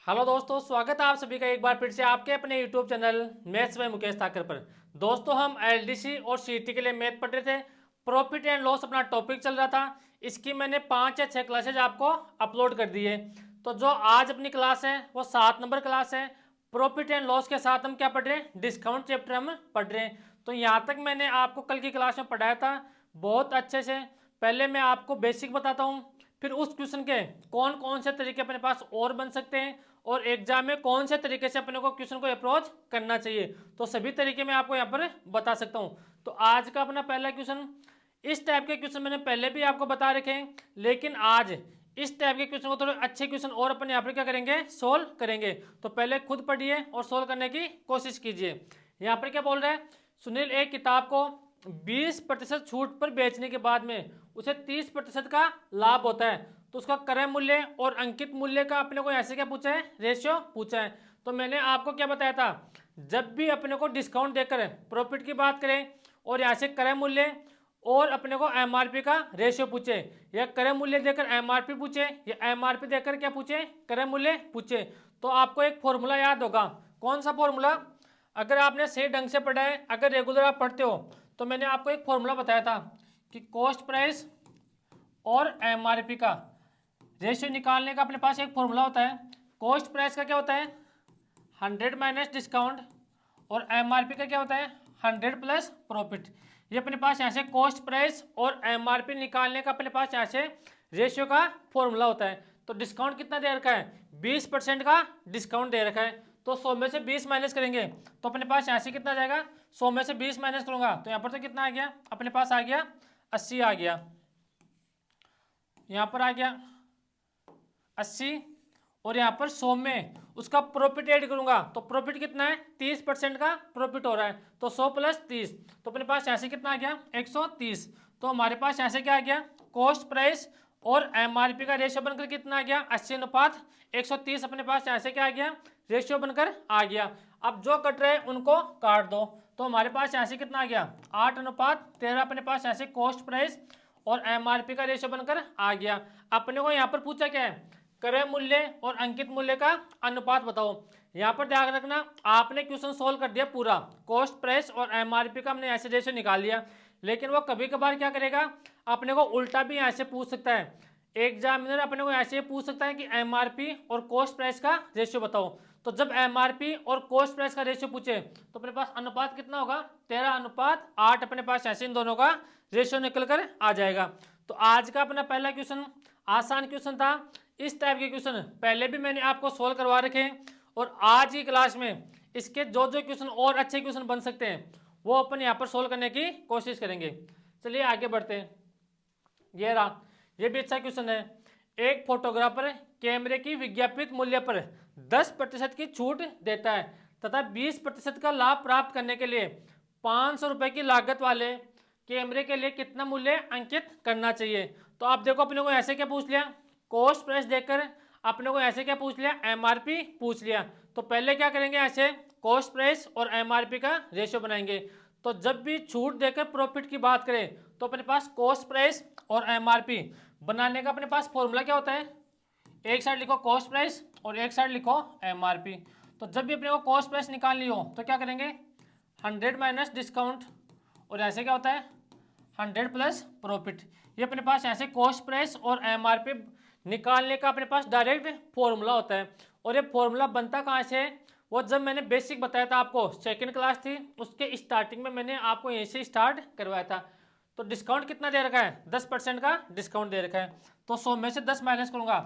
Hello दोस्तों, स्वागत है आप सभी का एक बार फिर से आपके अपने YouTube channel maths by Mukesh Thakar पर। दोस्तों, हम एलडीसी और सीटी के लिए मैथ पढ़ रहे थे। प्रॉफिट एंड लॉस अपना टॉपिक चल रहा था। इसकी मैंने 5 या 6 क्लासेज आपको अपलोड कर दी है। तो जो आज अपनी क्लास है वो 7 नंबर क्लास है। प्रॉफिट एंड लॉस के साथ हम क्या पढ़ रहे हैं, डिस्काउंट चैप्टर हम पढ़ रहे हैं। तो यहाँ तक मैंने आपको कल की क्लास में पढ़ाया था बहुत अच्छे से। पहले मैं आपको बेसिक बताता हूँ, फिर उस क्वेश्चन के कौन कौन से तरीके अपने पास और बन सकते हैं और एग्जाम में कौन से तरीके से अपने को क्वेश्चन को अप्रोच करना चाहिए, तो सभी तरीके मैं आपको यहाँ पर बता सकता हूँ। तो आज का अपना पहला क्वेश्चन, इस टाइप के क्वेश्चन मैंने पहले भी आपको बता रखे हैं, लेकिन आज इस टाइप के क्वेश्चन को थोड़े अच्छे क्वेश्चन और अपन यहाँ पर क्या करेंगे, सोल्व करेंगे। तो पहले खुद पढ़िए और सोल्व करने की कोशिश कीजिए। यहाँ पर क्या बोल रहा है, सुनील एक किताब को 20% छूट पर बेचने के बाद में उसे 30% का लाभ होता है, तो उसका क्रय मूल्य और अंकित मूल्य का अपने को ऐसे क्या पूछा है, रेशियो पूछा है। तो मैंने आपको क्या बताया था, जब भी अपने को डिस्काउंट देकर प्रॉफिट की बात करें और यहाँ से क्रय मूल्य और अपने को एमआरपी का रेशियो पूछे, या क्रय मूल्य देकर एमआरपी पूछे या एमआरपी देकर क्या पूछे, क्रय मूल्य पूछे, तो आपको एक फॉर्मूला याद होगा। कौन सा फॉर्मूला, अगर आपने सही ढंग से पढ़ा है, अगर रेगुलर आप पढ़ते हो, तो मैंने आपको एक फॉर्मूला बताया था कि कॉस्ट प्राइस और एमआरपी का रेशियो निकालने का अपने पास एक फॉर्मूला होता है। कॉस्ट प्राइस का क्या होता है, 100 माइनस डिस्काउंट, और एमआरपी का क्या होता है, 100 प्लस प्रॉफिट। ये अपने पास यहाँ से कॉस्ट प्राइस और एमआरपी निकालने का अपने पास यहाँ से रेशियो का फॉर्मूला होता है। तो डिस्काउंट कितना दे रखा है, 20% का डिस्काउंट दे रखा है। तो 100 में से 20 माइनस करेंगे तो अपने पास यहाँ से कितना आ जाएगा, 100 में से 20 माइनस करूंगा तो यहाँ पर तो कितना आ गया, अपने पास आ गया 80 आ गया, यहाँ पर आ गया 80, और यहाँ पर 100 में उसका प्रॉफिट ऐड करूंगा तो प्रॉफिट कितना है, 30% का प्रॉफिट हो रहा है, तो 100 प्लस 30, तो अपने पास यहाँ से कितना आ गया, 130। तो हमारे पास यहाँ से क्या आ गया, कॉस्ट प्राइस और एमआरपी का रेशियो बनकर कितना आ गया, 80 अनुपात 130। अपने पास यहाँ से क्या आ गया, रेशियो बनकर आ गया। अब जो कट रहे हैं उनको काट दो, तो हमारे पास यहाँ से कितना आ गया, 8 अनुपात 13। अपने पास यहाँ से कॉस्ट प्राइस और एमआरपी का रेशियो बनकर आ गया। अपने को यहाँ पर पूछा क्या है, क्रय मूल्य और अंकित मूल्य का अनुपात बताओ। यहाँ पर ध्यान रखना, आपने क्वेश्चन सोल्व कर दिया पूरा, कॉस्ट प्राइस और एमआरपी का हमने ऐसे रेशियो निकाल लिया, लेकिन वो कभी कभार क्या करेगा, अपने को उल्टा भी ऐसे पूछ सकता है। एग्जामिनर अपने को ऐसे पूछ सकता है कि एमआरपी और कॉस्ट प्राइस का रेशियो बताओ। तो जब एमआरपी और कॉस्ट प्राइस का रेशियो पूछे तो अपने पास अनुपात कितना होगा, 13 अनुपात 8। अपने पास ऐसे इन दोनों का रेशियो निकल कर आ जाएगा। तो आज का अपना पहला क्वेश्चन आसान क्वेश्चन था। इस टाइप के क्वेश्चन पहले भी मैंने आपको सोल्व करवा रखे हैं, और आज की क्लास में इसके जो जो क्वेश्चन और अच्छे क्वेश्चन बन सकते हैं वो अपन यहाँ पर सोल्व करने की कोशिश करेंगे। चलिए आगे बढ़ते हैं। ये रहा, ये भी अच्छा क्वेश्चन है। एक फोटोग्राफर कैमरे की विज्ञापित मूल्य पर 10% की छूट देता है तथा 20% का लाभ प्राप्त करने के लिए 500 रुपए की लागत वाले कैमरे के लिए कितना मूल्य अंकित करना चाहिए। तो आप देखो, अपने को ऐसे क्या पूछ लिया, कॉस्ट प्राइस देकर अपने को ऐसे क्या पूछ लिया, एमआरपी पूछ लिया। तो पहले क्या करेंगे, ऐसे कॉस्ट प्राइस और एमआरपी का रेशियो बनाएंगे। तो जब भी छूट देकर प्रॉफिट की बात करें तो अपने पास कॉस्ट प्राइस और एमआरपी बनाने का अपने पास फॉर्मूला क्या होता है, एक साइड लिखो कॉस्ट प्राइस और एक साइड लिखो एमआरपी। तो जब भी अपने को कॉस्ट प्राइस निकालनी हो तो क्या करेंगे, 100 माइनस डिस्काउंट, और ऐसे क्या होता है 100 प्लस प्रॉफिट। ये अपने पास ऐसे कॉस्ट प्राइस और एमआरपी निकालने का अपने पास डायरेक्ट फॉर्मूला होता है। और ये फॉर्मूला बनता कहाँ से है, वो जब मैंने बेसिक बताया था आपको, सेकंड क्लास थी उसके स्टार्टिंग में मैंने आपको यहीं से स्टार्ट करवाया था। तो डिस्काउंट कितना दे रखा है, 10% का डिस्काउंट दे रखा है। तो 100 में से 10 माइनस करूंगा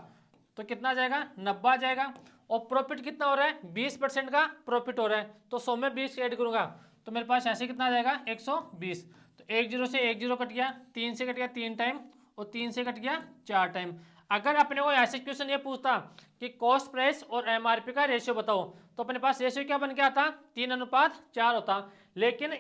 तो कितना आ जाएगा, 90 आ जाएगा। और प्रॉफिट कितना हो रहा है, 20% का प्रॉफिट हो रहा है, तो 100 में 20 ऐड करूंगा तो मेरे पास ऐसे कितना आ जाएगा, 120। तो एक जीरो से एक जीरो कट गया, 3 से कट गया 3 टाइम, और 3 से कट गया 4 टाइम। अगर अपने को ऐसे क्वेश्चन ये पूछता कि कॉस्ट प्राइस और एमआरपी का रेशियो बताओ, तो अपने पास रेशियो क्या बन के आता, 3:4 होता। लेकिन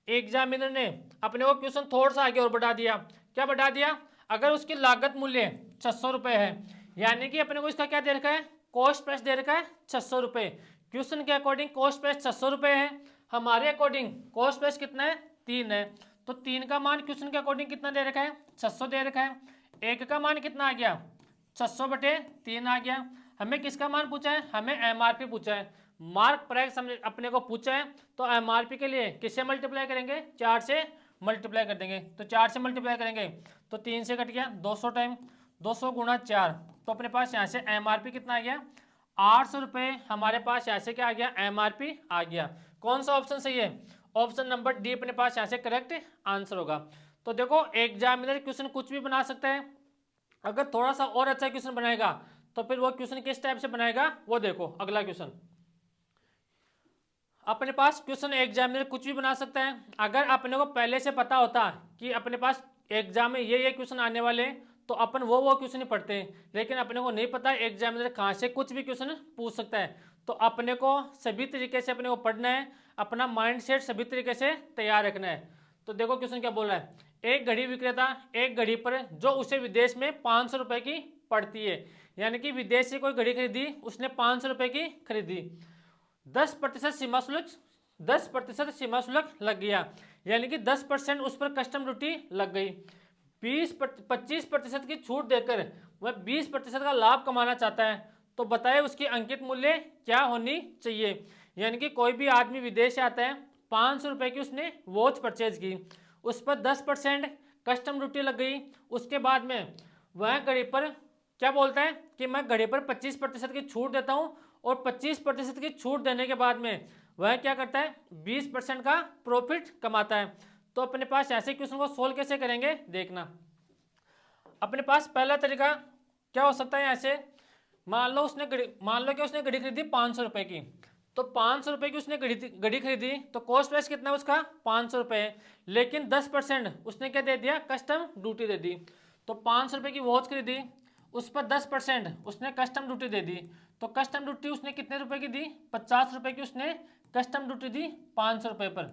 एग्जामिनर ने अपने को क्वेश्चन थोड़ा सा आगे और बढ़ा दिया। क्या बढ़ा दिया, अगर उसकी लागत मूल्य 600 रुपये है, यानी कि अपने को इसका क्या दे रखा है, कॉस्ट प्राइस दे रखा है 600 रुपये। क्वेश्चन के अकॉर्डिंग कॉस्ट प्राइस 600 रुपये है, हमारे अकॉर्डिंग कॉस्ट प्राइस कितना है, 3 है। तो 3 का मान क्वेश्चन के अकॉर्डिंग कितना दे रखा है, 600 दे रखा है। एक का मान कितना आ गया, 600 बटे 3 आ गया। हमें किसका मान पूछा है, हमें एमआरपी पूछा है, मार्क प्राइस हमने अपने को पूछा है, तो एमआरपी के लिए किससे मल्टीप्लाई करेंगे, 4 से मल्टीप्लाई कर देंगे। तो 4 से मल्टीप्लाई करेंगे तो 3 से कट गया 200 टाइम 200 गुणा 4, तो अपने पास यहाँ से एमआरपी कितना आ गया 800 रुपये। हमारे पास यहाँ से क्या आ गया, एमआरपी आ गया। कौन सा ऑप्शन सही है, ऑप्शन नंबर डी अपने पास यहाँ से करेक्ट आंसर होगा। तो देखो एग्जामिनर क्वेश्चन कुछ भी बना सकता है, अगर थोड़ा सा और अच्छा क्वेश्चन बनाएगा तो फिर वो क्वेश्चन किस टाइप से बनाएगा वो देखो। अगला क्वेश्चन, अपने पास क्वेश्चन एग्जामिनर कुछ भी बना सकता है, अगर अपने को पहले से पता होता कि अपने पास एग्जाम में ये क्वेश्चन आने वाले तो अपन वो क्वेश्चन ही पढ़ते हैं, लेकिन अपने को नहीं पता एग्जामिनर कहाँ से कुछ भी क्वेश्चन पूछ सकता है। तो अपने को सभी तरीके से अपने को पढ़ना है, अपना माइंड सेट सभी तरीके से तैयार रखना है। तो देखो क्वेश्चन क्या बोल रहा है, एक घड़ी विक्रेता एक घड़ी पर जो उसे विदेश में 500 रुपए की पड़ती है, यानी कि विदेश से कोई घड़ी खरीदी, उसने 500 रुपए की खरीदी, 10% सीमा शुल्क 10% सीमा शुल्क लग गया, यानी कि 10% उस पर कस्टम ड्यूटी लग गई। 25% की छूट देकर वह 20% का लाभ कमाना चाहता है, तो बताए उसकी अंकित मूल्य क्या होनी चाहिए। यानी कि कोई भी आदमी विदेश से आता है, 500 रुपये की उसने वॉच परचेज की, उस पर 10% कस्टम ड्यूटी लग गई, उसके बाद में वह घड़ी पर क्या बोलता है कि मैं घड़ी पर 25% की छूट देता हूँ, और 25% की छूट देने के बाद में वह क्या करता है 20% का प्रॉफिट कमाता है। तो अपने पास ऐसे क्वेश्चन को सोल्व कैसे करेंगे देखना। अपने पास पहला तरीका क्या हो सकता है, ऐसे मान लो कि उसने घड़ी खरीदी 500 रुपए की, तो 500 रुपए की उसने घड़ी खरीदी, तो कॉस्ट प्राइस कितना है उसका 500 रुपए है, लेकिन 10% उसने क्या दे दिया, कस्टम ड्यूटी दे दी। तो 500 रुपए की वॉच खरीदी, उस पर 10% उसने कस्टम ड्यूटी दे दी, तो कस्टम ड्यूटी उसने कितने रुपए की दी, 50 रुपए की उसने कस्टम ड्यूटी दी 500 रुपए पर।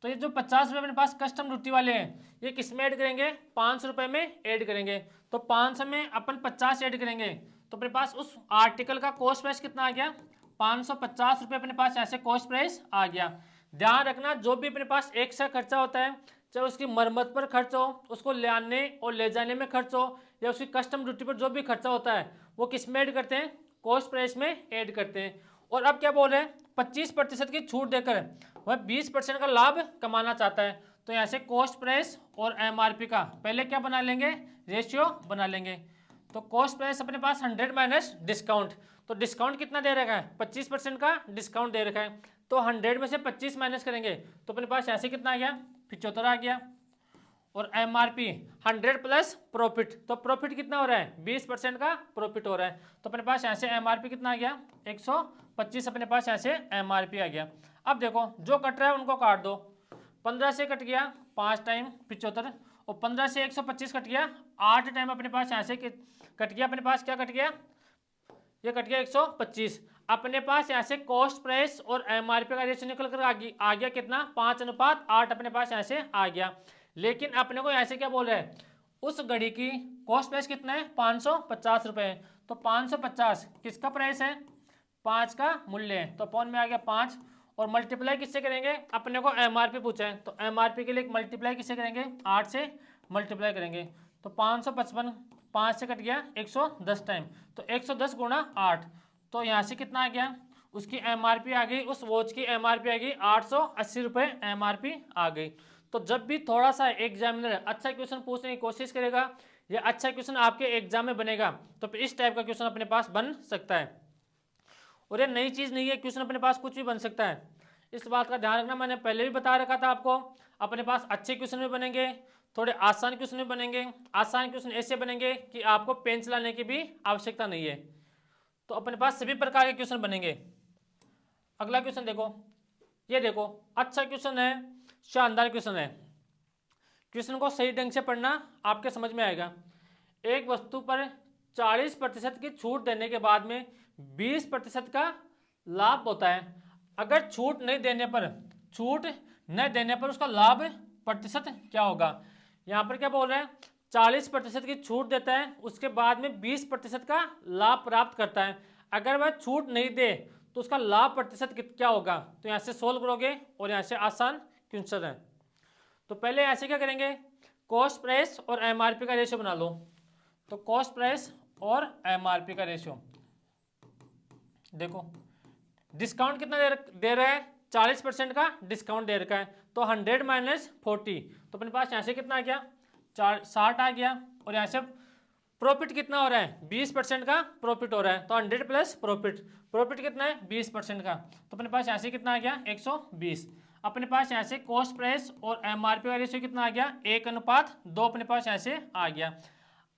तो ये जो 50 रुपये अपने पास कस्टम ड्यूटी वाले हैं, ये किस में ऐड करेंगे, 500 रुपये में ऐड करेंगे। तो 500 में अपन 50 ऐड करेंगे, तो अपने पास उस आर्टिकल का कॉस्ट प्राइस कितना आ गया, 550 रुपये अपने पास ऐसे कॉस्ट प्राइस आ गया। ध्यान रखना जो भी अपने पास एक सा खर्चा होता है, चाहे उसकी मरम्मत पर खर्च हो, उसको ले आने और ले जाने में खर्च हो, या उसकी कस्टम ड्यूटी पर जो भी खर्चा होता है वो किस में ऐड करते हैं, कॉस्ट प्राइस में ऐड करते हैं। और अब क्या बोल रहे हैं, 25% की छूट देकर वह 20% का लाभ कमाना चाहता है। तो यहाँ से कॉस्ट प्राइस और एमआरपी का पहले क्या बना लेंगे, रेशियो बना लेंगे। तो कॉस्ट प्राइस अपने पास 100 माइनस डिस्काउंट, तो डिस्काउंट कितना दे रखा है, 25% का डिस्काउंट दे रखा है, तो 100 में से 25 माइनस करेंगे तो अपने पास ऐसे कितना आ गया, 75 आ गया। और एमआरपी 100 प्लस प्रॉफिट, तो प्रॉफिट कितना हो रहा है, 20% का प्रॉफिट हो रहा है, तो अपने पास ऐसे एमआरपी कितना आ गया, 125 अपने पास ऐसे एमआरपी आ गया। अब देखो जो कट रहा है उनको काट दो, 15 से कट गया 5 टाइम 75, और 15 से 125 कट गया 8 टाइम, अपने पास यहाँ से कट गया, अपने पास क्या कट गया, ये कट गया 125। अपने पास यहाँ से कॉस्ट प्राइस और एमआरपी का रेशियो निकल कर आ गया कितना, 5:8 अपने पास यहाँ से आ गया। लेकिन अपने को यहाँ से क्या बोल रहा है, उस घड़ी की कॉस्ट प्राइस कितना है, 550 रुपये, तो 550 किसका प्राइस है, 5 का मूल्य है, तो अपॉन में आ गया 5, और मल्टीप्लाई किससे करेंगे, अपने को एमआरपी पूछा है, तो एमआरपी के लिए मल्टीप्लाई किससे करेंगे, 8 से मल्टीप्लाई करेंगे, तो 555 5 से कट गया 110 टाइम, तो 110 गुणा 8, तो यहाँ से कितना आ गया, उसकी एमआरपी आ गई, उस वॉच की एमआरपी आ गई 880 रुपये एमआरपी आ गई। तो जब भी थोड़ा सा एग्जामिनर अच्छा क्वेश्चन पूछने की कोशिश करेगा या अच्छा क्वेश्चन आपके एग्जाम में बनेगा, तो फिर इस टाइप का क्वेश्चन अपने पास बन सकता है। और ये नई चीज़ नहीं है, क्वेश्चन अपने पास कुछ भी बन सकता है, इस बात का ध्यान रखना। मैंने पहले भी बता रखा था आपको, अपने पास अच्छे क्वेश्चन भी बनेंगे, थोड़े आसान क्वेश्चन भी बनेंगे। आसान क्वेश्चन ऐसे बनेंगे कि आपको पेन चलाने की भी आवश्यकता नहीं है, तो अपने पास सभी प्रकार के क्वेश्चन बनेंगे। अगला क्वेश्चन देखो, ये देखो अच्छा क्वेश्चन है, शानदार क्वेश्चन है, क्वेश्चन को सही ढंग से पढ़ना आपके समझ में आएगा। एक वस्तु पर 40% की छूट देने के बाद में 20% का लाभ होता है, अगर छूट नहीं देने पर उसका लाभ प्रतिशत क्या होगा। यहाँ पर क्या बोल रहे हैं, 40% की छूट देता है, उसके बाद में 20% का लाभ प्राप्त करता है, अगर वह छूट नहीं दे तो उसका लाभ प्रतिशत क्या होगा। तो यहाँ से सोल्व करोगे और यहाँ से आसान क्वेश्चन है। तो पहले ऐसे क्या करेंगे, कॉस्ट प्राइस और एमआरपी का रेशियो बना लो। तो कॉस्ट प्राइस और एमआरपी का रेशियो, देखो डिस्काउंट कितना दे रहा है, 40% का डिस्काउंट दे रखा है, तो 100 माइनस 40, तो अपने पास यहाँ से कितना आ गया, 60 आ गया। और यहाँ से प्रॉफिट कितना हो रहा है, 20% का प्रॉफिट हो रहा है, तो 100 प्लस प्रॉफिट, प्रॉफिट कितना है 20% का, तो अपने पास यहाँ से कितना आ गया 120। अपने पास यहाँ से कॉस्ट प्राइस और एमआरपी का रेशियो कितना आ गया 1:2, अपने पास यहाँ से आ गया।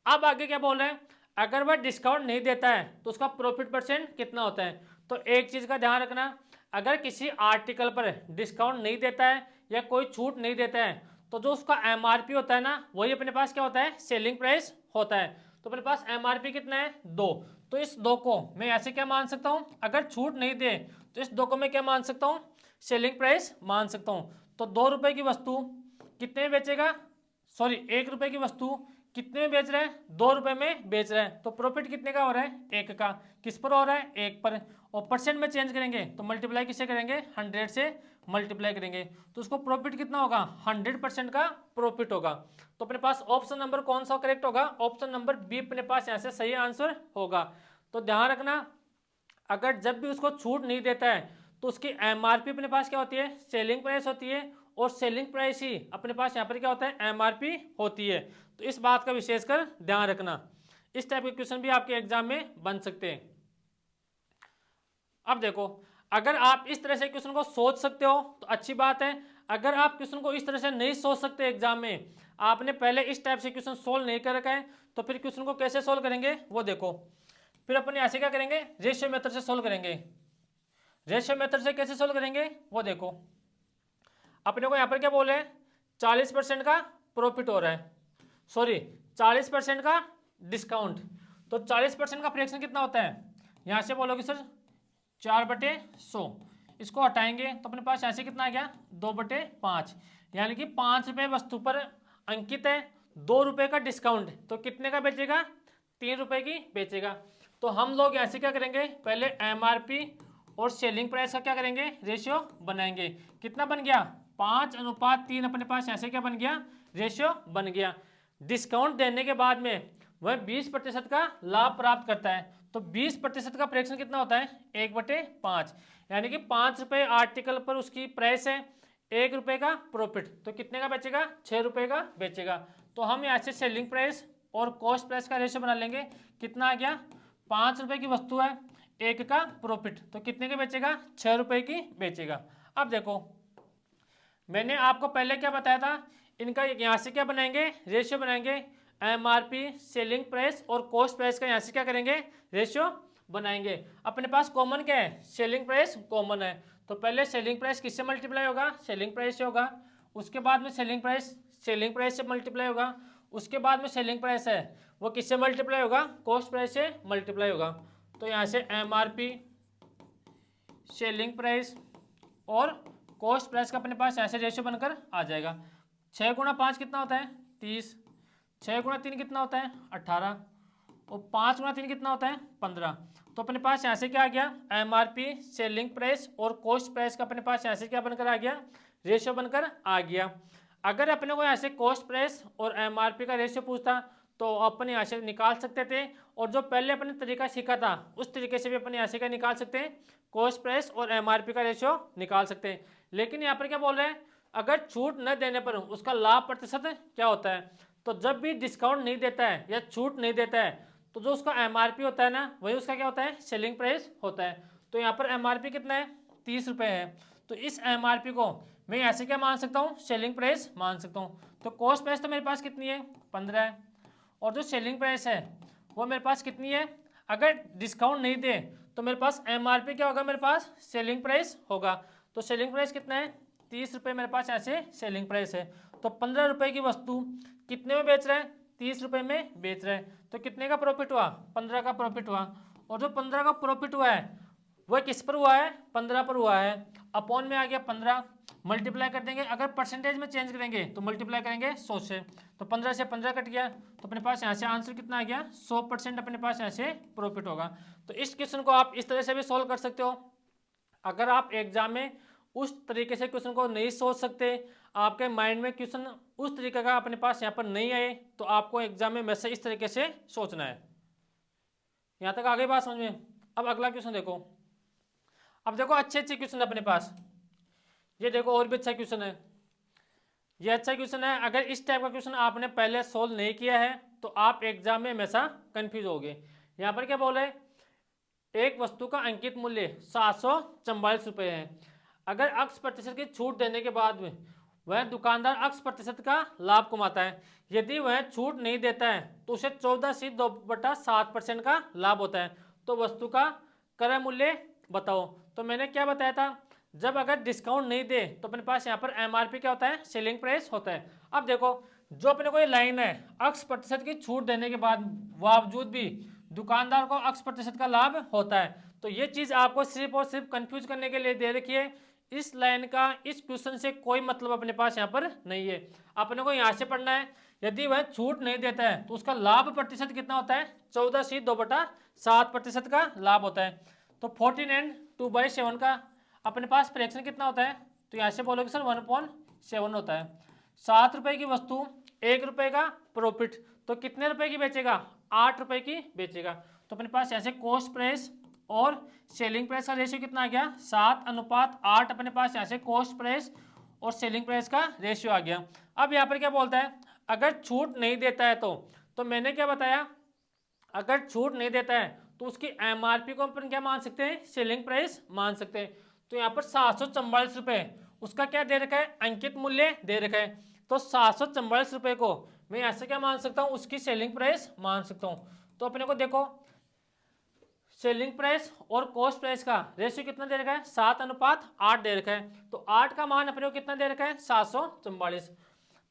अब आगे क्या बोल रहे हैं, अगर वह डिस्काउंट नहीं देता है तो उसका प्रॉफिट परसेंट कितना होता है। तो एक चीज का ध्यान रखना, अगर किसी आर्टिकल पर डिस्काउंट नहीं देता है या कोई छूट नहीं देता है तो जो उसका एमआरपी होता है ना, वही अपने पास क्या होता है, सेलिंग प्राइस होता है। तो अपने पास एमआरपी कितना है 2, तो इस 2 को मैं ऐसे क्या मान सकता हूं, अगर छूट नहीं दे तो इस 2 को मैं क्या मान सकता हूं, सेलिंग प्राइस मान सकता हूं। तो 2 रुपए की वस्तु कितने में बेचेगा, सॉरी 1 रुपए की वस्तु कितने में बेच रहा है, 2 रुपए में बेच रहा है, तो प्रॉफिट कितने का हो रहा है 1 का, किस पर हो रहा है 1 पर। और परसेंट में चेंज करेंगे तो मल्टीप्लाई किससे करेंगे, 100 से मल्टीप्लाई करेंगे, तो उसको प्रॉफिट कितना होगा 100% का प्रॉफिट होगा। तो अपने पास ऑप्शन नंबर कौन सा करेक्ट होगा, ऑप्शन नंबर बी अपने पास यहाँ से सही आंसर होगा। तो ध्यान रखना, अगर जब भी उसको छूट नहीं देता है तो उसकी एमआरपी अपने पास क्या होती है, सेलिंग प्राइस होती है, और सेलिंग प्राइस ही अपने पास यहाँ पर क्या होता है एमआरपी होती है। तो इस बात का विशेषकर ध्यान रखना, इस टाइप के क्वेश्चन भी आपके एग्जाम में बन सकते हैं। अब देखो, अगर आप इस तरह से क्वेश्चन को सोच सकते हो तो अच्छी बात है, अगर आप क्वेश्चन को इस तरह से नहीं सोच सकते एग्जाम में, आपने पहले इस टाइप से क्वेश्चन सोल्व नहीं कर रखा है, तो फिर क्वेश्चन को कैसे सोल्व करेंगे वो देखो। फिर अपन ऐसे क्या करेंगे, रेशियो मेथड से सोल्व करेंगे। रेशियो मेथड से कैसे सोल्व करेंगे वो देखो, अपने को यहाँ पर क्या बोले 40% का प्रॉफिट हो रहा है, सॉरी 40% का डिस्काउंट, तो 40% का फ्रैक्शन कितना होता है, यहाँ से बोलोगे सर 4/100, इसको हटाएंगे तो अपने पास ऐसे कितना आ गया 2/5, यानी कि 5 रुपये वस्तु पर अंकित है, 2 रुपये का डिस्काउंट, तो कितने का बेचेगा 3 रुपये की बेचेगा। तो हम लोग ऐसे क्या करेंगे, पहले एमआरपी और सेलिंग प्राइस का क्या करेंगे रेशियो बनाएंगे, कितना बन गया 5:3, अपने पास ऐसे क्या बन गया रेशियो बन गया। डिस्काउंट देने के बाद में वह 20% का लाभ प्राप्त करता है, तो 20% का फ्रैक्शन कितना होता है 1/5, यानी कि 5 रुपये आर्टिकल पर उसकी प्राइस है, 1 रुपये का प्रॉफिट, तो कितने का बेचेगा 6 रुपये का बेचेगा। तो हम यहाँ से सेलिंग प्राइस और कॉस्ट प्राइस का रेशियो बना लेंगे, कितना आ गया 5 रुपये की वस्तु है, 1 का प्रॉफिट, तो कितने के बेचेगा 6 रुपये की बेचेगा। अब देखो मैंने आपको पहले क्या बताया था, इनका यहाँ से क्या बनाएंगे रेशियो बनाएंगे, एमआरपी सेलिंग प्राइस और कॉस्ट प्राइस का यहाँ से क्या करेंगे रेशियो बनाएंगे। अपने पास कॉमन क्या है, सेलिंग प्राइस कॉमन है, तो पहले सेलिंग प्राइस किससे मल्टीप्लाई होगा, सेलिंग प्राइस से होगा, उसके बाद में सेलिंग प्राइस से मल्टीप्लाई होगा, उसके बाद में सेलिंग प्राइस है वो किससे मल्टीप्लाई होगा, कॉस्ट प्राइस से मल्टीप्लाई होगा। तो यहाँ से एमआरपी सेलिंग प्राइस और कॉस्ट प्राइस का अपने पास ऐसे रेशियो बनकर आ जाएगा। 6 × 5 कितना होता है 30, 6 × 3 कितना होता है 18, और 5 × 3 कितना होता है 15। तो अपने पास यहाँ से क्या आ गया, एमआरपी सेलिंग प्राइस और कॉस्ट प्राइस का अपने पास यहाँ से क्या बनकर आ गया, रेशियो बनकर आ गया। अगर अपने को यहाँ से कॉस्ट प्राइस और एमआरपी का रेशियो पूछता तो अपन यहाँ से निकाल सकते थे, और जो पहले अपने तरीका सीखा था उस तरीके से भी अपन यहाँ से क्या निकाल सकते हैं, कॉस्ट प्राइस और एमआरपी का रेशियो निकाल सकते हैं। लेकिन यहाँ पर क्या बोल रहे हैं, अगर छूट न देने पर उसका लाभ प्रतिशत क्या होता है, तो जब भी डिस्काउंट नहीं देता है या छूट नहीं देता है तो जो उसका एमआरपी होता है ना, वही उसका क्या होता है सेलिंग प्राइस होता है। तो यहाँ पर एमआरपी कितना है 30 रुपये है, तो इस एमआरपी को मैं ऐसे क्या मान सकता हूँ, सेलिंग प्राइस मान सकता हूँ। तो कॉस्ट प्राइस तो मेरे पास कितनी है 15 है, और जो सेलिंग प्राइस है वो मेरे पास कितनी है, अगर डिस्काउंट नहीं दे तो मेरे पास एमआरपी क्या होगा, मेरे पास सेलिंग प्राइस होगा। तो सेलिंग प्राइस कितना है 30 रुपये, मेरे पास ऐसे सेलिंग प्राइस है। तो 15 रुपये की वस्तु कितने में बेच रहा है, 30 रुपये में बेच रहा है, तो कितने का प्रॉफिट हुआ 15 का प्रॉफिट हुआ। और जो 15 का प्रॉफिट हुआ है वह किस पर हुआ है 15 पर हुआ है, अपॉन में आ गया 15, मल्टीप्लाई कर देंगे, अगर परसेंटेज में चेंज करेंगे तो मल्टीप्लाई करेंगे 100 से, तो 15 से 15 कट गया, तो अपने पास यहाँ से आंसर कितना आ गया 100% अपने पास यहाँ से प्रॉफिट होगा। तो इस क्वेश्चन को आप इस तरह से भी सॉल्व कर सकते हो। अगर आप एग्जाम में उस तरीके से क्वेश्चन को नहीं सोच सकते, आपके माइंड में क्वेश्चन उस तरीके का अपने पास यहाँ पर नहीं आए, तो आपको एग्जाम में मैसेज इस तरीके से सोचना है। यहाँ तक आ गई बात समझ में। अब अगला क्वेश्चन देखो, अब देखो अच्छे अच्छे क्वेश्चन अपने पास, ये देखो और भी अच्छा क्वेश्चन है, ये अच्छा क्वेश्चन है। अगर इस टाइप का क्वेश्चन आपने पहले सोल्व नहीं किया है तो आप एग्जाम में हमेशा कंफ्यूज होगे। यहाँ पर क्या बोल रहे हैं, एक वस्तु का अंकित मूल्य 744 रुपये है। अगर X प्रतिशत की छूट देने के बाद में वह दुकानदार X प्रतिशत का लाभ कमाता है। यदि वह छूट नहीं देता है तो उसे 14/2/7% का लाभ होता है। तो वस्तु का क्रय मूल्य बताओ। तो मैंने क्या बताया था, जब अगर डिस्काउंट नहीं दे तो अपने पास यहाँ पर MRP क्या होता है, सेलिंग प्राइस होता है। अब देखो जो अपने को ये लाइन है, X प्रतिशत की छूट देने के बाद बावजूद भी दुकानदार को X प्रतिशत का लाभ होता है। तो ये चीज आपको सिर्फ और सिर्फ कंफ्यूज करने के लिए दे रखी है। इस लाइन का इस क्वेश्चन से कोई मतलब अपने पास यहाँ पर नहीं है। अपने को यहाँ से पढ़ना है, यदि वह छूट नहीं देता है तो उसका लाभ प्रतिशत कितना होता है, 14/2/7% का लाभ होता है। तो 14 एंड 2/7 का अपने पास फ्रैक्शन कितना होता है, तो यहाँ से बोलोगे सर 1/7 होता है। 7 रुपए की वस्तु 1 रुपए का प्रॉफिट, तो कितने रुपए की बेचेगा, 8 रुपए की बेचेगा। तो अपने पास ऐसे कॉस्ट प्राइस और सेलिंग प्राइस का रेशियो कितना आ गया, 7:8। अपने पास यहाँ से कॉस्ट प्राइस और सेलिंग प्राइस का रेशियो आ गया। अब यहाँ पर क्या बोलता है, अगर छूट नहीं देता है तो मैंने क्या बताया, अगर छूट नहीं देता है तो उसकी MRP को अपन क्या मान सकते हैं, सेलिंग प्राइस मान सकते हैं। तो यहाँ पर 744 रुपये उसका क्या दे रखा है, अंकित मूल्य दे रखा है। तो 744 रुपये को मैं ऐसे क्या मान सकता हूँ, उसकी सेलिंग प्राइस मान सकता हूँ। तो अपने को देखो सेलिंग प्राइस और कॉस्ट प्राइस का रेशियो कितना दे रखा है, 7:8 दे रखा है। तो 8 का मान अपने को कितना दे रखा है, 744।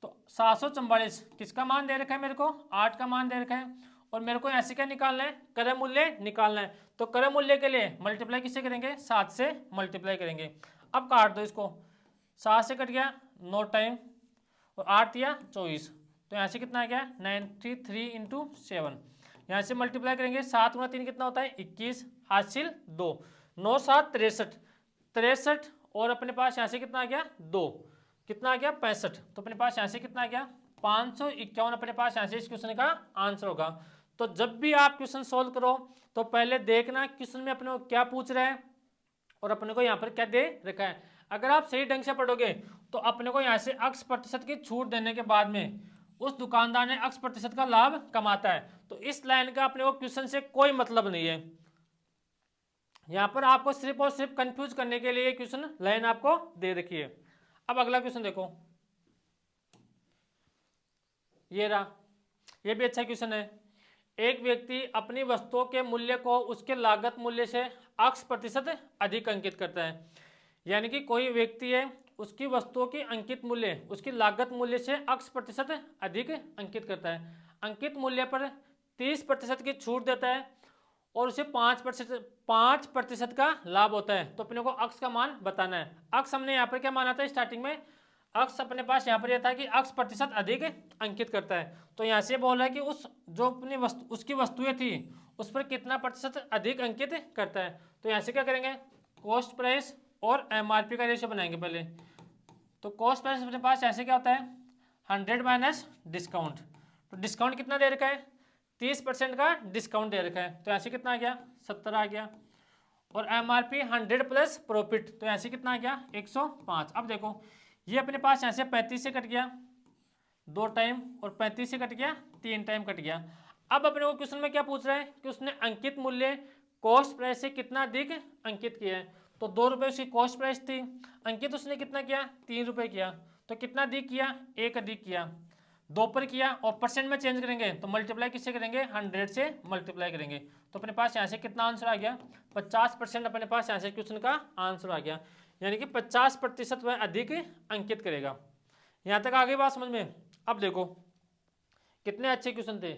तो 744 किसका मान दे रखा है मेरे को, 8 का मान दे रखा है। और मेरे को ऐसे क्या निकालना है, क्रय मूल्य निकालना है। तो क्रय मूल्य के लिए मल्टीप्लाई किससे करेंगे, 7 से मल्टीप्लाई करेंगे। अब काट दो इसको, 7 से कट गया 9 टाइम और 8 दिया 24। तो यहाँ से कितना आ गया 93 इंटू 7। यहाँ से मल्टीप्लाई करेंगे, 7 गुना 3 कितना होता है 21, हासिल 2, 9 7 63, 63 और अपने पास यहाँ से कितना आ गया 2, कितना आ गया 65। तो अपने पास यहाँ से कितना आ गया 551। अपने पास यहाँ से इस क्वेश्चन का आंसर होगा। तो जब भी आप क्वेश्चन सोल्व करो तो पहले देखना क्वेश्चन में अपने को क्या पूछ रहा है और अपने को यहाँ पर क्या दे रखा है। अगर आप सही ढंग से पढ़ोगे तो अपने को यहाँ से X प्रतिशत की छूट देने के बाद में उस दुकानदार ने X प्रतिशत का लाभ कमाता है। तो इस लाइन का अपने को क्वेश्चन से कोई मतलब नहीं है। यहाँ पर आपको सिर्फ और सिर्फ कंफ्यूज करने के लिए क्वेश्चन लाइन आपको दे रखी है। अब अगला क्वेश्चन देखो, ये रहा, ये भी अच्छा क्वेश्चन है। एक व्यक्ति अपनी वस्तुओं के मूल्य को उसके लागत मूल्य से X प्रतिशत अधिक अंकित करता है। यानी कि कोई व्यक्ति है, उसकी वस्तुओं की अंकित मूल्य उसकी लागत मूल्य से X प्रतिशत अधिक अंकित करता है। अंकित मूल्य पर 30% की छूट देता है और उसे 5% का लाभ होता है। तो अपने को X का मान बताना है। X हमने यहाँ पर क्या माना था स्टार्टिंग में, X अपने पास यहाँ पर यह था कि X प्रतिशत अधिक अंकित करता है। तो यहाँ से बोल रहा है कि उस जो अपनी वस्तु उसकी वस्तुएं थी उस पर कितना प्रतिशत अधिक अंकित करता है। तो यहाँ से क्या करेंगे, कॉस्ट प्राइस और MRP का रेशियो बनाएंगे पहले। तो कॉस्ट प्राइस अपने पास ऐसे क्या होता है 100 माइनस डिस्काउंट। तो डिस्काउंट कितना दे रखा है, 30% का डिस्काउंट दे रखा है। तो ऐसे कितना आ गया 70 आ गया। और MRP 100 प्लस प्रॉफिट, तो ऐसे कितना आ गया 105। अब देखो ये अपने पास यहाँ से 35 से कट गया 2 टाइम और 35 से कट गया 3 टाइम कट गया। अब अपने को क्वेश्चन में क्या पूछ रहा है कि उसने अंकित मूल्य कॉस्ट प्राइस से कितना अधिक अंकित किया है। तो 2 रुपये उसकी कॉस्ट प्राइस थी, अंकित उसने कितना किया 3 रुपये किया। तो कितना अधिक किया, 1 अधिक किया, 2 पर किया और परसेंट में चेंज करेंगे तो मल्टीप्लाई किससे करेंगे 100 से मल्टीप्लाई करेंगे। तो अपने पास यहाँ से कितना आंसर आ गया 50%। अपने पास यहाँ से क्वेश्चन का आंसर आ गया, यानी कि 50% वह अधिक अंकित करेगा। यहाँ तक आगे बात समझ में। अब देखो कितने अच्छे क्वेश्चन थे,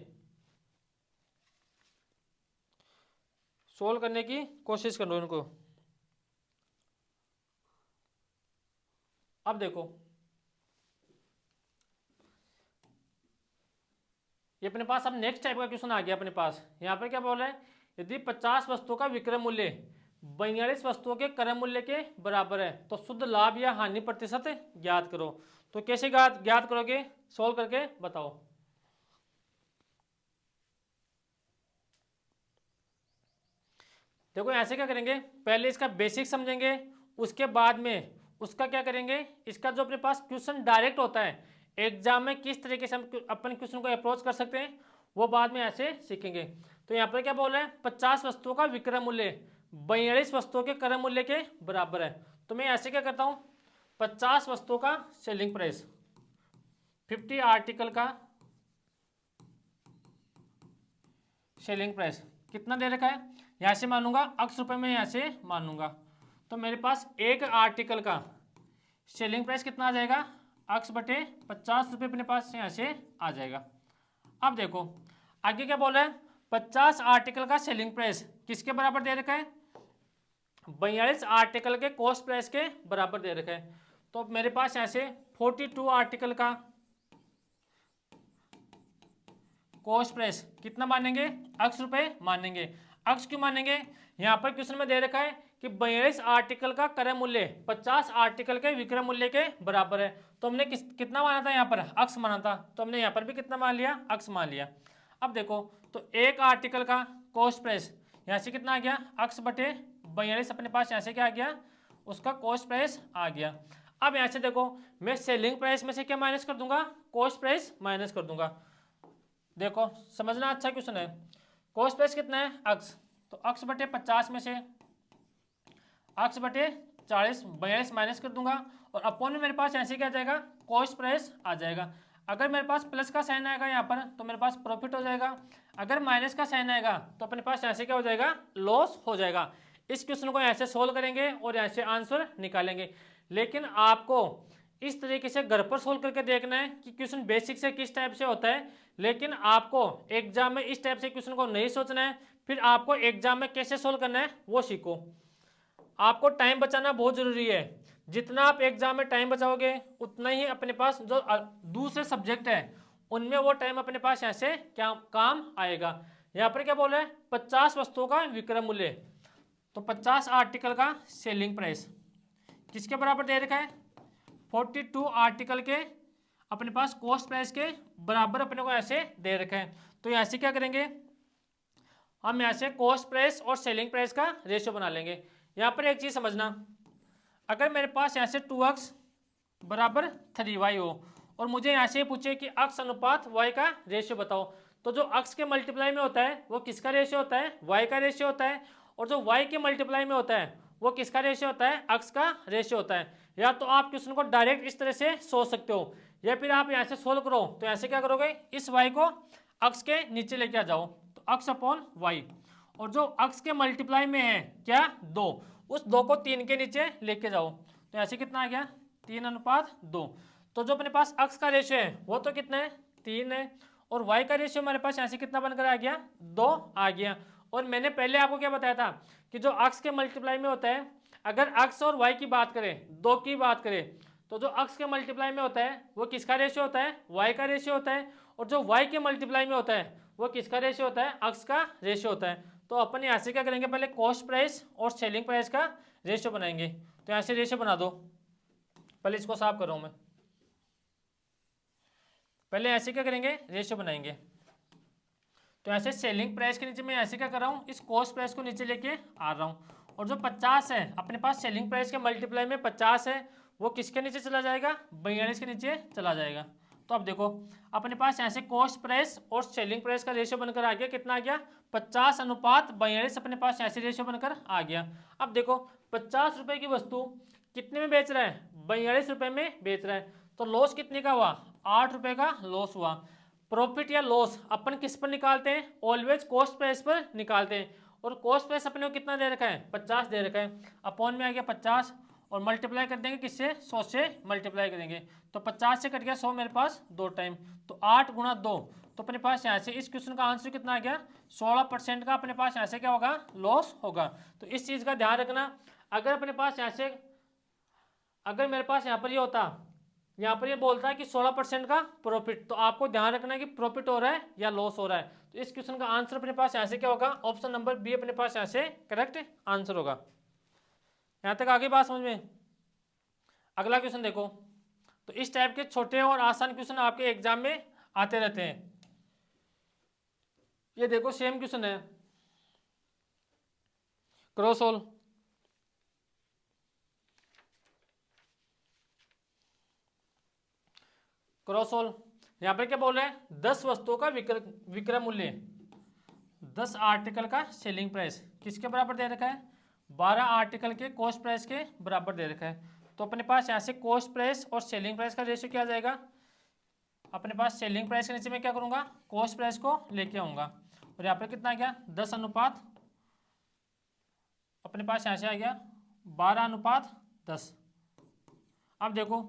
सोल्व करने की कोशिश करो इनको। अब देखो ये अपने पास अब नेक्स्ट टाइप का क्वेश्चन आ गया अपने पास। यहाँ पर क्या बोल रहे हैं, यदि 50 वस्तुओं का विक्रय मूल्य 42 वस्तुओं के क्रय मूल्य के बराबर है तो शुद्ध लाभ या हानि प्रतिशत ज्ञात करो। तो कैसे ज्ञात करोगे, सोल्व करके बताओ। देखो ऐसे क्या करेंगे, पहले इसका बेसिक समझेंगे, उसके बाद में उसका क्या करेंगे, इसका जो अपने पास क्वेश्चन डायरेक्ट होता है एग्जाम में किस तरीके से हम अपन क्वेश्चन को अप्रोच कर सकते हैं वो बाद में ऐसे सीखेंगे। तो यहाँ पर क्या बोल रहे हैं, 50 वस्तुओं का विक्रय मूल्य 42 वस्तुओं के क्रय मूल्य के बराबर है। तो मैं ऐसे क्या करता हूँ, 50 वस्तुओं का सेलिंग प्राइस, 50 आर्टिकल का सेलिंग प्राइस कितना दे रखा है, यहाँ से मानूंगा अक्स रुपए में, यहाँ से मानूंगा। तो मेरे पास एक आर्टिकल का सेलिंग प्राइस कितना आ जाएगा, अक्स बटे 50 रुपये अपने पास यहाँ से आ जाएगा। अब देखो आगे क्या बोल रहा है, 50 आर्टिकल का सेलिंग प्राइस किसके बराबर दे रखा है, 42 आर्टिकल के कॉस्ट प्राइस के बराबर दे रखा है। तो मेरे पास यहाँ से 42 आर्टिकल का कॉस्ट प्राइस कितना मानेंगे, अक्स रुपए मानेंगे। अक्स क्यों मानेंगे, यहाँ पर क्वेश्चन में दे रखा है कि 42 आर्टिकल का क्रय मूल्य 50 आर्टिकल के विक्रय मूल्य के बराबर है। तो हमने कितना माना था, यहाँ पर अक्स माना था, तो हमने यहाँ पर भी कितना मान लिया, अक्स मान लिया। अब देखो तो एक आर्टिकल का कॉस्ट प्राइस यहाँ से कितना आ गया, अक्स बटे 42 अपने पास यहाँ से क्या आ गया, उसका कॉस्ट प्राइस आ गया। अब यहाँ से देखो मैं सेलिंग प्राइस में से क्या माइनस कर दूंगा, कॉस्ट प्राइस माइनस कर दूंगा। देखो समझना अच्छा क्वेश्चन है, कॉस्ट प्राइस कितना है अक्स, तो अक्स बटे 50 में से अक्स बटे 40 42 माइनस कर दूंगा, और अपॉन में मेरे पास ऐसे क्या आ जाएगा, कॉस्ट प्राइस आ जाएगा। अगर मेरे पास प्लस का साइन आएगा यहाँ पर तो मेरे पास प्रॉफिट हो जाएगा, अगर माइनस का साइन आएगा तो अपने पास ऐसे क्या हो जाएगा, लॉस हो जाएगा। इस क्वेश्चन को ऐसे सोल्व करेंगे और ऐसे आंसर निकालेंगे। लेकिन आपको इस तरीके से घर पर सोल्व करके देखना है कि क्वेश्चन बेसिक से किस टाइप से होता है, लेकिन आपको एग्जाम में इस टाइप से क्वेश्चन को नहीं सोचना है। फिर आपको एग्जाम में कैसे सोल्व करना है वो सीखो। आपको टाइम बचाना बहुत जरूरी है, जितना आप एग्जाम में टाइम बचाओगे उतना ही अपने पास जो दूसरे सब्जेक्ट है उनमें वो टाइम अपने पास ऐसे क्या काम आएगा। यहाँ पर क्या बोल रहे हैं, 50 वस्तुओं का विक्रय मूल्य, तो 50 आर्टिकल का सेलिंग प्राइस किसके बराबर दे रखा है, 42 आर्टिकल के अपने पास कॉस्ट प्राइस के बराबर अपने को ऐसे दे रखा है। तो यहाँ से क्या करेंगे, हम यहाँ से कॉस्ट प्राइस और सेलिंग प्राइस का रेशियो बना लेंगे। यहाँ पर एक चीज समझना, अगर मेरे पास यहाँ से 2x बराबर 3y हो और मुझे यहाँ से पूछे कि अक्स अनुपात y का रेशियो बताओ, तो जो अक्स के मल्टीप्लाई में होता है वो किसका रेशियो होता है, y का रेशियो होता है, और जो y के मल्टीप्लाई में होता है वो किसका रेशियो होता है, अक्स का रेशियो होता है। या तो आप क्वेश्चन को डायरेक्ट इस तरह से सोच सकते हो, या फिर आप यहाँ से सोल्व करो तो ऐसे क्या करोगे, इस y को अक्स के नीचे लेके आ जाओ, तो अक्स अपॉन y, और जो अक्स के मल्टीप्लाई में है क्या 2, उस 2 को 3 के नीचे लेके जाओ, तो ऐसे कितना आ गया 3:2। तो जो अपने पास अक्स का रेशियो है वो तो कितना है 3 है, और y का रेशियो हमारे पास ऐसे कितना बनकर आ गया 2 आ गया। और मैंने पहले आपको क्या बताया था कि जो अक्स के मल्टीप्लाई में होता है, अगर अक्स और y की बात करें, 2 की बात करें, तो जो अक्स के मल्टीप्लाई में होता है वो किसका रेशियो होता है, y का रेशियो होता है, और जो y के मल्टीप्लाई में होता है वो किसका रेशियो होता है, अक्स का रेशियो होता है। तो अपन यहाँ से क्या करेंगे, पहले कॉस्ट प्राइस और सेलिंग प्राइस का रेशियो बनाएंगे। तो यहाँ से रेशियो बना दो, पहले इसको साफ कर रहा हूँ मैं, पहले ऐसे क्या करेंगे रेशियो बनाएंगे। तो ऐसे सेलिंग प्राइस के नीचे मैं ऐसे क्या कर रहा हूँ, इस कॉस्ट प्राइस को नीचे लेके आ रहा हूँ, और जो 50 है अपने पास सेलिंग प्राइस के मल्टीप्लाई में 50 है वो किसके नीचे चला जाएगा, 42 के नीचे चला जाएगा। तो अब देखो अपने पास ऐसे कॉस्ट प्राइस और सेलिंग प्राइस का रेशियो बनकर आ गया, कितना आ गया 50:42 अपने पास ऐसे रेशियो बनकर आ गया। अब देखो 50 रुपए की वस्तु कितने में बेच रहा है, 42 रुपए में बेच रहा है, तो लॉस कितने का हुआ, 8 रुपए का लॉस हुआ। प्रॉफिट या लॉस अपन किस पर निकालते हैं, ऑलवेज कॉस्ट प्राइस पर निकालते हैं, और कॉस्ट प्राइस अपने को कितना दे रखा है 50 दे रखा है, अपॉन में आ गया 50, और मल्टीप्लाई कर देंगे किससे, 100 से मल्टीप्लाई करेंगे, तो 50 से कट गया 100 मेरे पास 2 टाइम, तो 8 गुणा 2, तो अपने पास यहाँ से इस क्वेश्चन का आंसर कितना आ गया 16% का अपने पास यहाँ से क्या होगा, लॉस होगा। तो इस चीज़ का ध्यान रखना, अगर अपने पास यहाँ से, अगर मेरे पास यहाँ पर ये होता, यहाँ पर ये बोलता है कि 16% का प्रॉफिट, तो आपको ध्यान रखना है कि प्रॉफिट हो रहा है या लॉस हो रहा है। तो इस क्वेश्चन का आंसर अपने पास ऐसे क्या होगा, ऑप्शन नंबर बी अपने पास ऐसे करेक्ट आंसर होगा। यहाँ तक आगे बात समझ में। अगला क्वेश्चन देखो, तो इस टाइप के छोटे और आसान क्वेश्चन आपके एग्जाम में आते रहते हैं। ये देखो सेम क्वेश्चन है, क्रॉस सोल्व। Cross solve. यहाँ पे क्या बोल रहे हैं, 10 वस्तुओं का विक्रय मूल्य, 10 आर्टिकल का सेलिंग प्राइस किसके बराबर दे रखा है, 12 आर्टिकल के कॉस्ट प्राइस के बराबर दे रखा है। तो अपने पास यहाँ से कॉस्ट प्राइस और सेलिंग प्राइस का रेशियो क्या आ जाएगा, अपने पास सेलिंग प्राइस के नीचे में क्या करूँगा, कॉस्ट प्राइस को लेके आऊँगा, और यहाँ पर कितना आ गया 10 अनुपात, अपने पास यहाँ से आ गया 12 अनुपात 10। अब देखो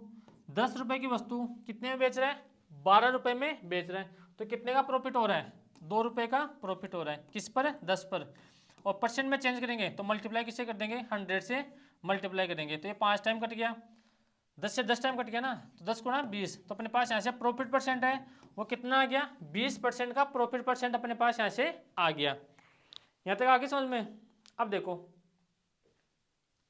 10 रुपए की वस्तु कितने में बेच रहा है, 12 रुपए में बेच रहा है, तो कितने का प्रॉफिट हो रहा है, 2 रुपए का प्रॉफिट हो रहा है, किस पर, 10 पर। और परसेंट में चेंज करेंगे तो मल्टीप्लाई किससे कर देंगे, 100 से मल्टीप्लाई करेंगे, तो ये 5 टाइम कट गया, 10 से 10 टाइम कट गया ना, तो 10 गुणा 20, तो अपने पास यहाँ से प्रॉफिट परसेंट है वो कितना आ गया, 20% का प्रॉफिट परसेंट अपने पास यहाँ से आ गया। यहाँ तक आगे समझ में। अब देखो